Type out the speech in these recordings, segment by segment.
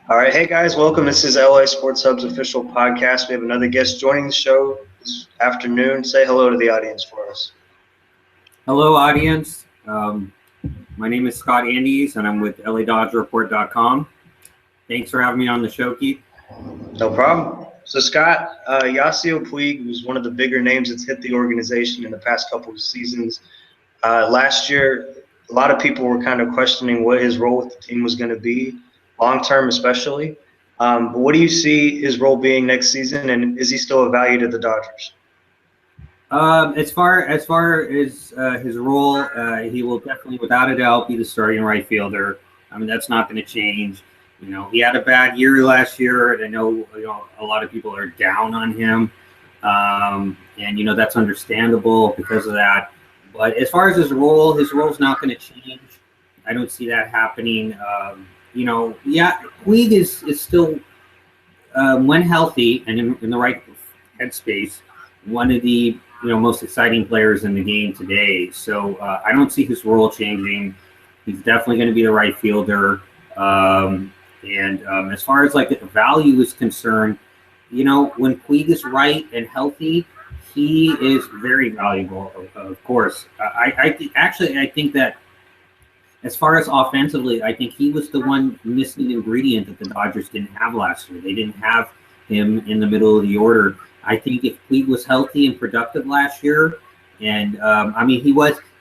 All right, hey guys, welcome. This is LA Sports Hub's official podcast. We have another guest joining the show this afternoon. Say hello to the audience for us. Hello, audience. My name is Scott Andes, and I'm with LADodgeReport.com. Thanks for having me on the show, Keith. No problem. So, Scott, Yasiel Puig was one of the bigger names that's hit the organization in the past couple of seasons. Last year, a lot of people were kind of questioning what his role with the team was going to be, long term especially. But what do you see his role being next season, and is he still a value to the Dodgers? As far as his role, he will definitely, without a doubt, be the starting right fielder. I mean, that's not going to change. You know, he had a bad year last year, and I know a lot of people are down on him, and that's understandable because of that. But as far as his role's not going to change. I don't see that happening. Puig is still, when healthy and in the right headspace, one of the most exciting players in the game today. So I don't see his role changing. He's definitely going to be the right fielder. As far as like the value is concerned, when Puig is right and healthy, he is very valuable. Of course, I think that as far as offensively, I think he was the one missing ingredient that the Dodgers didn't have last year. They didn't have him in the middle of the order. I think if Puig was healthy and productive last year, and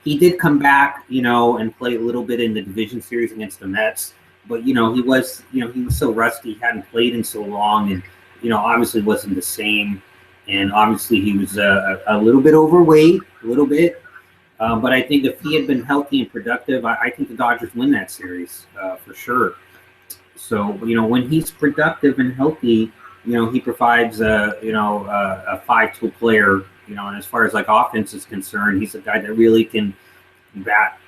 he did come back, and play a little bit in the division series against the Mets, but he was so rusty, hadn't played in so long, and obviously wasn't the same, and obviously he was a little bit overweight, but I think if he had been healthy and productive, I think the Dodgers win that series for sure. So when he's productive and healthy, he provides a 5-tool player, and as far as like offense is concerned, he's a guy that really can bat,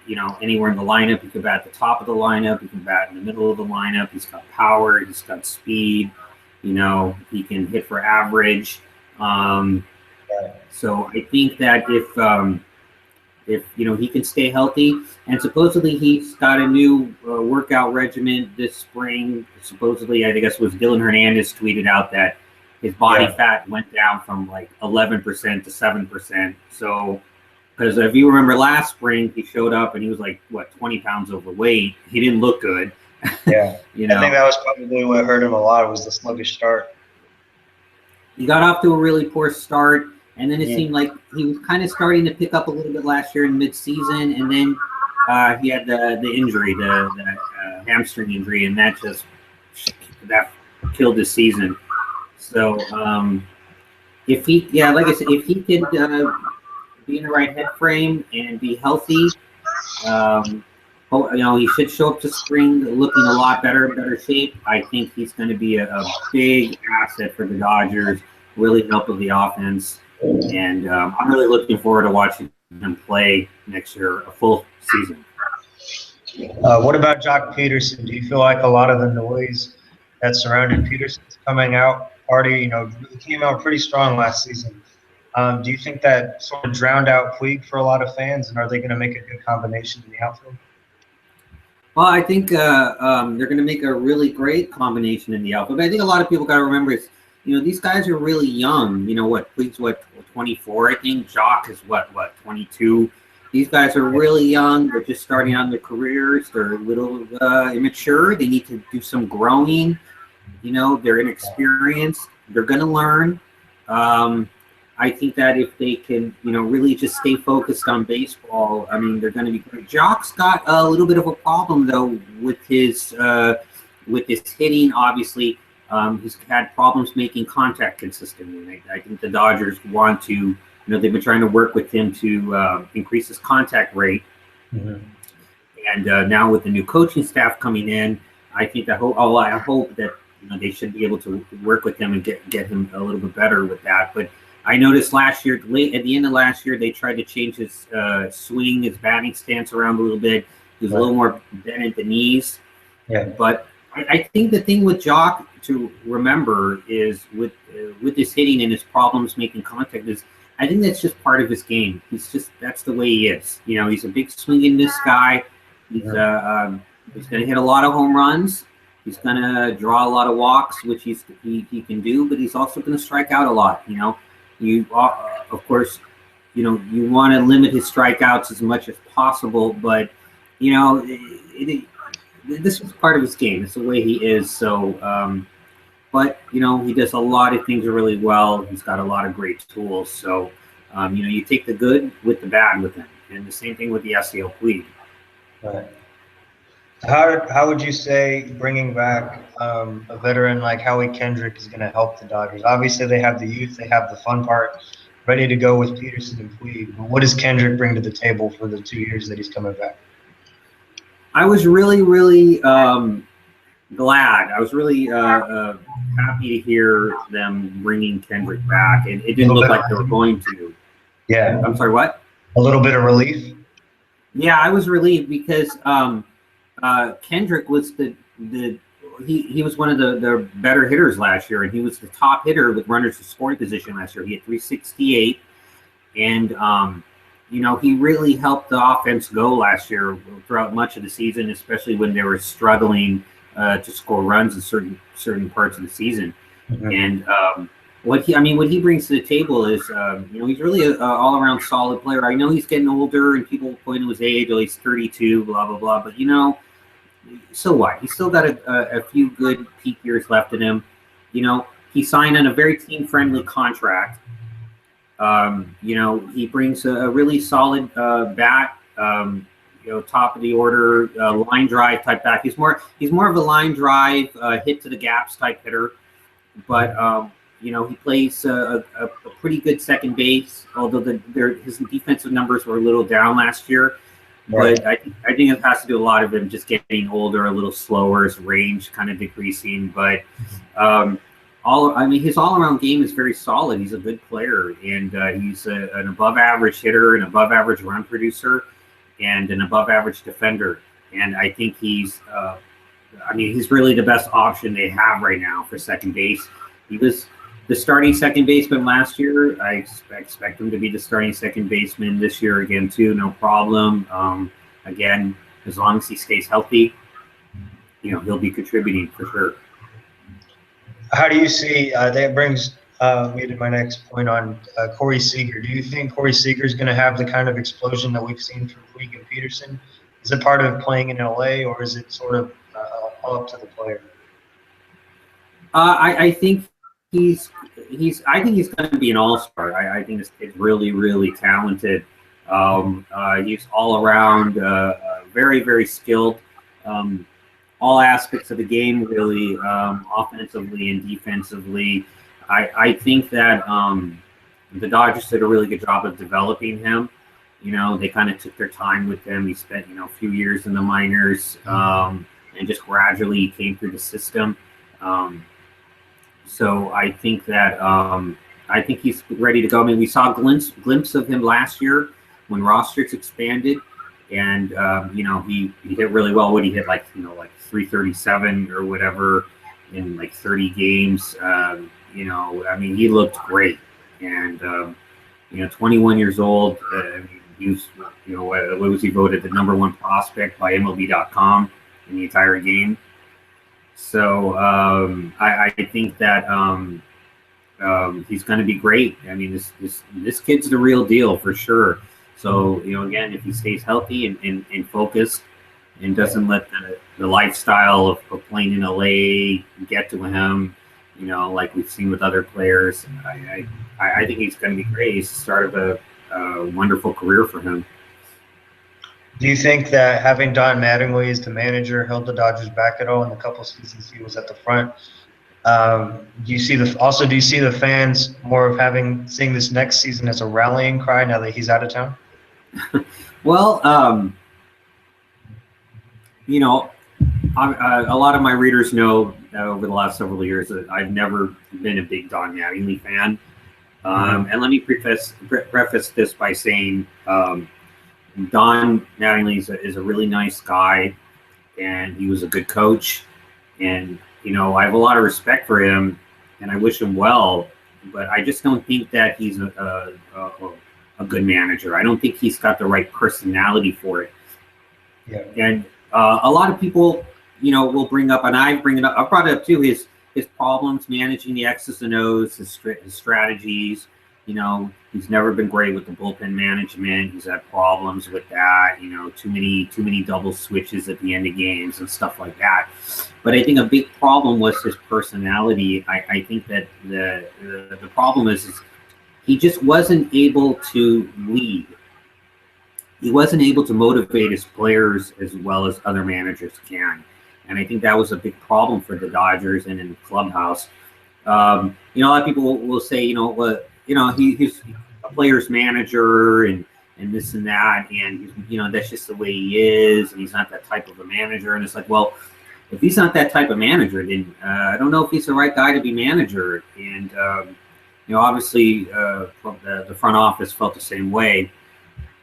anywhere in the lineup. He can bat at the top of the lineup. He can bat in the middle of the lineup. He's got power. He's got speed. He can hit for average. So I think that if he can stay healthy, and supposedly he's got a new workout regimen this spring. Supposedly, I guess it was Dylan Hernandez tweeted out that his body fat went down from like 11% to 7%. So, because if you remember last spring, he showed up and he was like 20 pounds overweight. He didn't look good. Yeah, I think that was probably what hurt him a lot, was the sluggish start. He got off to a really poor start. And then it seemed like he was kind of starting to pick up a little bit last year in mid-season, and then he had the injury, the hamstring injury, and that killed his season. So if he could be in the right head frame and be healthy, he should show up to spring looking a lot better shape. I think he's going to be a big asset for the Dodgers, really help with the offense. And I'm really looking forward to watching him play next year, a full season. What about Jock Peterson? Do you feel like a lot of the noise that surrounded Peterson's coming out party, really came out pretty strong last season? Do you think that sort of drowned out Puig for a lot of fans, and are they going to make a good combination in the outfield? Well, I think they're going to make a really great combination in the outfield. But I think a lot of people got to remember is, these guys are really young. Puig's 24, I think. Jock is 22. These guys are really young. They're just starting on their careers. They're a little immature. They need to do some growing. They're inexperienced. They're going to learn. I think that if they can, really just stay focused on baseball, they're going to be great. Jock's got a little bit of a problem, though, with his hitting, obviously. He's had problems making contact consistently. I think the Dodgers want to, they've been trying to work with him to increase his contact rate. Mm-hmm. And now with the new coaching staff coming in, I think I hope that they should be able to work with him and get him a little bit better with that. But I noticed last year, at the end of last year, they tried to change his swing, his batting stance around a little bit. He was a little more bent at the knees. Yeah. But I think the thing with Jock to remember is with his hitting and his problems making contact is, I think that's just part of his game. That's the way he is. He's a big swing and miss guy. He's going to hit a lot of home runs. He's going to draw a lot of walks, which he can do, but he's also going to strike out a lot. You know, of course, you know, you want to limit his strikeouts as much as possible, but you know, this is part of his game. It's the way he is. So, but you know, he does a lot of things really well. He's got a lot of great tools. So, you know, you take the good with the bad with him, and the same thing with the Yasiel Puig. Right. How would you say bringing back a veteran like Howie Kendrick is going to help the Dodgers? Obviously, they have the youth, they have the fun part, ready to go with Peterson and Puig. But what does Kendrick bring to the table for the 2 years that he's coming back? I was really, really glad. I was really happy to hear them bringing Kendrick back, and it didn't look like they were going to. Yeah. I'm sorry, what? A little bit of relief? Yeah, I was relieved because Kendrick was he was one of the better hitters last year, and he was the top hitter with runners in scoring position last year. He had 368, and you know, he really helped the offense go last year throughout much of the season, especially when they were struggling to score runs in certain parts of the season. Mm-hmm. And what he brings to the table is, you know, he's really an all-around solid player. I know he's getting older, and people point to his age. Oh, he's 32, blah blah blah. But you know, so what? He's still got a few good peak years left in him. You know, he signed on a very team-friendly contract. You know, he brings a really solid bat. You know, top of the order, line drive type bat. He's more of a line drive, hit to the gaps type hitter. But you know, he plays a pretty good second base. Although his defensive numbers were a little down last year. Right. But I think it has to do a lot of him just getting older, a little slower, his range kind of decreasing. But his all-around game is very solid. He's a good player, and he's an above-average hitter, an above-average run producer, and an above-average defender. And I think he's really the best option they have right now for second base. He was the starting second baseman last year. I expect him to be the starting second baseman this year again too, no problem. Again, as long as he stays healthy, you know, he'll be contributing for sure. How do you see that brings me to my next point on Corey Seager? Do you think Corey Seager is going to have the kind of explosion that we've seen from Puig and Peterson? Is it part of playing in LA, or is it sort of all up to the player? I think he's going to be an all-star. I think this kid's really, really talented. He's all around, very, very skilled. All aspects of the game, really, offensively and defensively. I think that the Dodgers did a really good job of developing him. You know, they kind of took their time with him. He spent, you know, a few years in the minors, and just gradually came through the system. So I think that I think he's ready to go. I mean, we saw a glimpse of him last year when rosters expanded, and you know, he hit really well. What he hit, like, you know, like 337 or whatever in like 30 games. You know, I mean, he looked great, and you know, 21 years old. He was, you know, what was he voted the #1 prospect by MLB.com in the entire game. So I think that he's going to be great. I mean, this kid's the real deal for sure. So, you know, again, if he stays healthy and focused and doesn't let the lifestyle of playing in LA get to him, you know, like we've seen with other players, I think he's going to be great. He's the start of a wonderful career for him. Do you think that having Don Mattingly as the manager held the Dodgers back at all in the couple seasons he was at the front? Do you see the fans more of seeing this next season as a rallying cry now that he's out of town? Well, you know, a lot of my readers know over the last several years that I've never been a big Don Mattingly fan. And let me preface this by saying Don Mattingly is a really nice guy, and he was a good coach. And, you know, I have a lot of respect for him, and I wish him well. But I just don't think that he's a good manager. I don't think he's got the right personality for it. Yeah. And a lot of people we'll bring up, and I brought it up too, his problems managing the X's and O's, his strategies. He's never been great with the bullpen management. He's had problems with that. Too many double switches at the end of games and stuff like that. But I think a big problem was his personality. I think that the problem is he just wasn't able to lead. He wasn't able to motivate his players as well as other managers can. And I think that was a big problem for the Dodgers and in the clubhouse. A lot of people will say, he's a player's manager and this and that, and that's just the way he is, and he's not that type of a manager. And it's like, well, if he's not that type of manager, then I don't know if he's the right guy to be manager. And obviously, the front office felt the same way.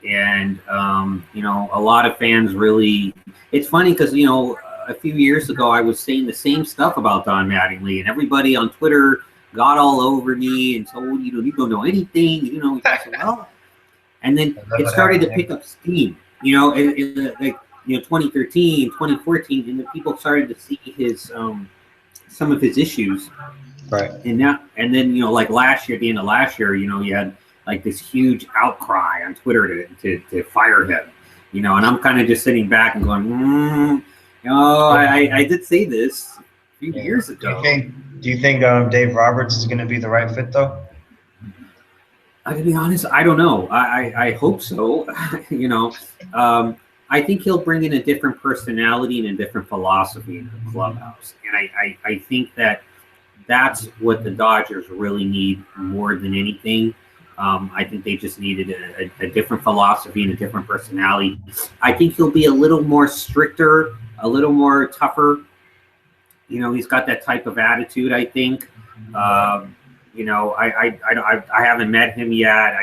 And a lot of fans really. It's funny because a few years ago I was saying the same stuff about Don Mattingly, and everybody on Twitter got all over me and told you don't know anything. Well, and then it started to pick up steam. 2013, 2014, and then people started to see his some of his issues. Right. And then like last year, at the end of last year, you had like this huge outcry on Twitter to fire him. And I'm kind of just sitting back and going, I did say this a few years ago. Do you think Dave Roberts is going to be the right fit though? To be honest, I don't know. I hope so. I think he'll bring in a different personality and a different philosophy in the clubhouse. And I think that's what the Dodgers really need more than anything. I think they just needed a different philosophy and a different personality. I think he'll be a little more stricter, a little more tougher. He's got that type of attitude, I think. I haven't met him yet.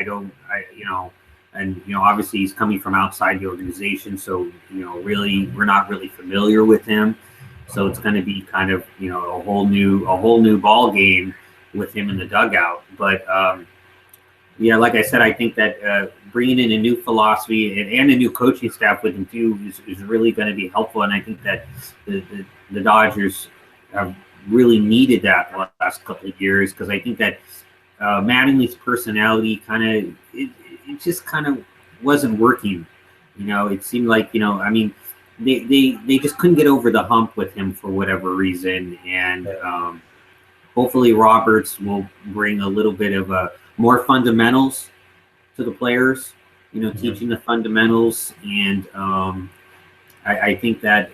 Obviously he's coming from outside the organization. So, really, we're not really familiar with him. So it's going to be kind of, a whole new ball game with him in the dugout. But, like I said, I think that bringing in a new philosophy and a new coaching staff with him too is really going to be helpful. And I think that the Dodgers have really needed that the last couple of years, because I think that Mattingly's personality it just kind of wasn't working. It seemed like they just couldn't get over the hump with him for whatever reason. And hopefully Roberts will bring a little bit of more fundamentals to the players, teaching the fundamentals. And I think that's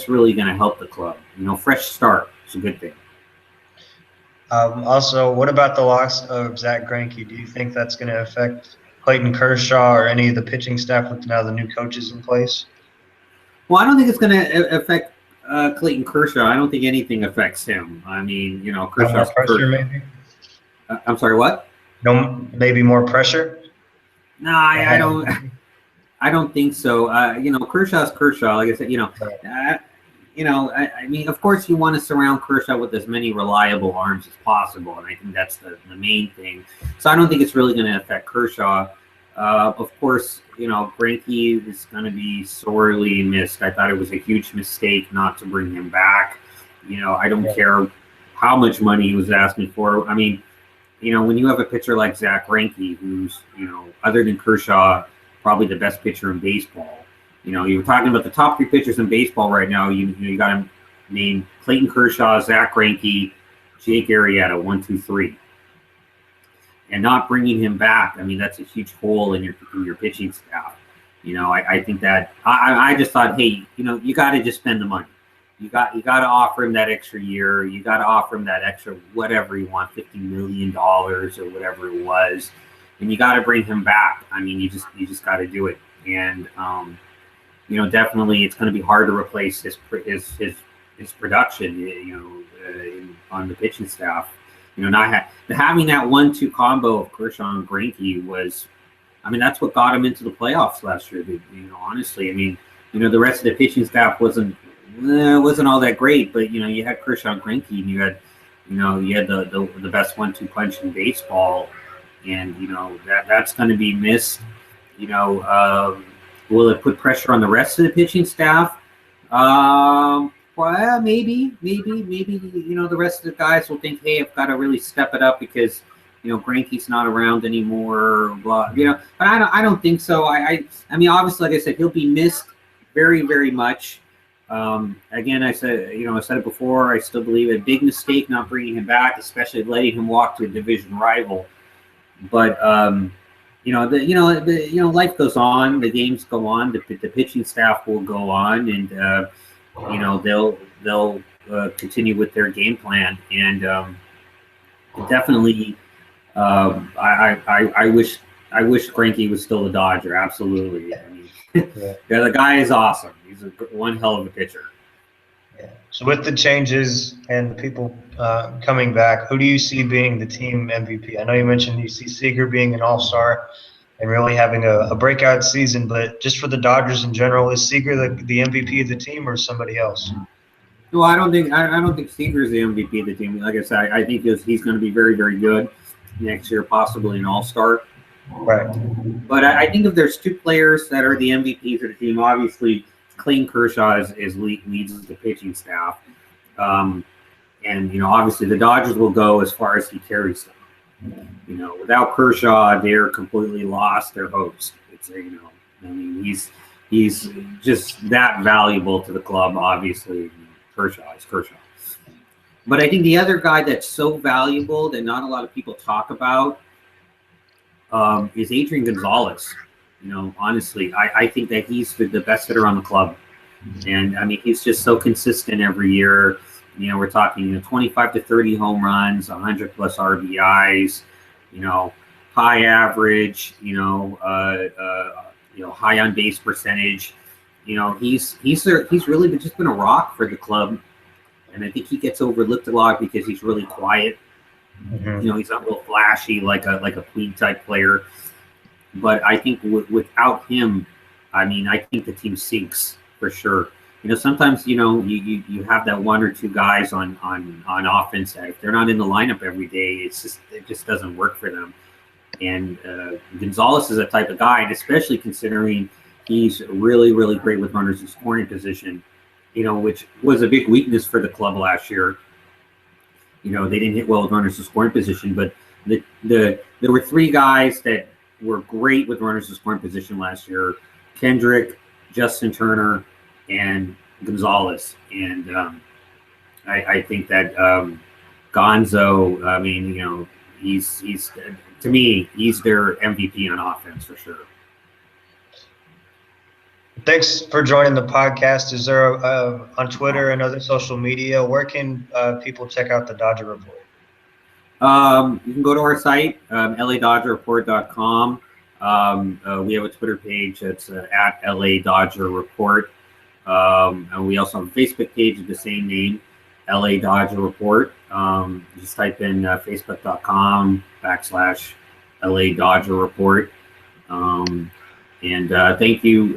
really going to help the club. Fresh start. It's a good thing. Also, what about the loss of Zach Greinke? Do you think that's going to affect Clayton Kershaw or any of the pitching staff with now the new coaches in place? Well, I don't think it's going to affect Clayton Kershaw. I don't think anything affects him. I mean, Kershaw's pressure, maybe. I'm sorry, what? No, maybe more pressure. No, I don't. I don't think so. Kershaw's Kershaw. Like I said, I mean, of course, you want to surround Kershaw with as many reliable arms as possible, and I think that's the main thing. So I don't think it's really going to affect Kershaw. Of course, Greinke is going to be sorely missed. I thought it was a huge mistake not to bring him back. I don't care how much money he was asking for. I mean, when you have a pitcher like Zach Greinke, who's, other than Kershaw, probably the best pitcher in baseball. You were talking about the top 3 pitchers in baseball right now. You got to name Clayton Kershaw, Zach Greinke, Jake Arrieta, 1, 2, 3. And not bringing him back, I mean, that's a huge hole in your pitching staff. I think that I just thought, hey, you got to just spend the money. You got to offer him that extra year. You got to offer him that extra whatever you want, $50 million or whatever it was, and you got to bring him back. I mean, you just got to do it. And definitely it's going to be hard to replace his production. On the pitching staff. Not having that 1-2 combo of Kershaw and Greinke was, I mean, that's what got him into the playoffs last year. Honestly, I mean, the rest of the pitching staff wasn't all that great, but you had Kershaw and Greinke, and you had the best 1-2 punch in baseball, and that's going to be missed. Will it put pressure on the rest of the pitching staff? Well, maybe, the rest of the guys will think, hey, I've got to really step it up because, Greinke's not around anymore, blah, but I don't think so. I mean, obviously, like I said, he'll be missed very, very much. Again, I said it before, I still believe a big mistake not bringing him back, especially letting him walk to a division rival. But, life goes on, the games go on, the pitching staff will go on, and, they'll continue with their game plan. And definitely, I wish Greinke was still a Dodger. Absolutely. I mean, yeah, the guy is awesome. He's one hell of a pitcher. Yeah. So with the changes and the people coming back, who do you see being the team MVP? I know you mentioned you see Seager being an all-star and really having a breakout season, but just for the Dodgers in general, is Seager the MVP of the team or somebody else? No, I don't think Seager is the MVP of the team. Like I said, I think he's going to be very, very good next year, possibly an all-star. Right. But I think if there's two players that are the MVPs of the team, obviously Clayton Kershaw leads the pitching staff. And, obviously the Dodgers will go as far as he carries them. Without Kershaw, they're completely lost their hopes. He's just that valuable to the club, obviously. Kershaw is Kershaw. But I think the other guy that's so valuable that not a lot of people talk about is Adrian Gonzalez. Honestly, I think that he's the best hitter on the club. And, I mean, he's just so consistent every year. We're talking 25 to 30 home runs, 100-plus RBIs, high average, high on-base percentage. He's really just been a rock for the club. And I think he gets overlooked a lot because he's really quiet. Mm-hmm. He's not real flashy like a Puig type player. But I think without him, I mean, I think the team sinks for sure. Sometimes you have that one or two guys on offense that if they're not in the lineup every day, it just doesn't work for them. And Gonzalez is a type of guy, and especially considering he's really, really great with runners in scoring position. Which was a big weakness for the club last year. They didn't hit well with runners in scoring position, but there were three guys that were great with runners in scoring position last year: Kendrick, Justin Turner, and Gonzalez. And I think that Gonzo, I mean, he's to me, he's their MVP on offense for sure. Thanks for joining the podcast. Is there on Twitter and other social media, where can people check out the Dodger Report? You can go to our site, LADodgerReport.com. We have a Twitter page that's at LA Dodger Report. And we also have a Facebook page of the same name, LA Dodger Report. Just type in facebook.com/LA Dodger Report. And thank you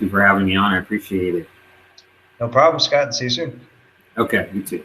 for having me on. I appreciate it. No problem, Scott. See you soon. Okay, you too.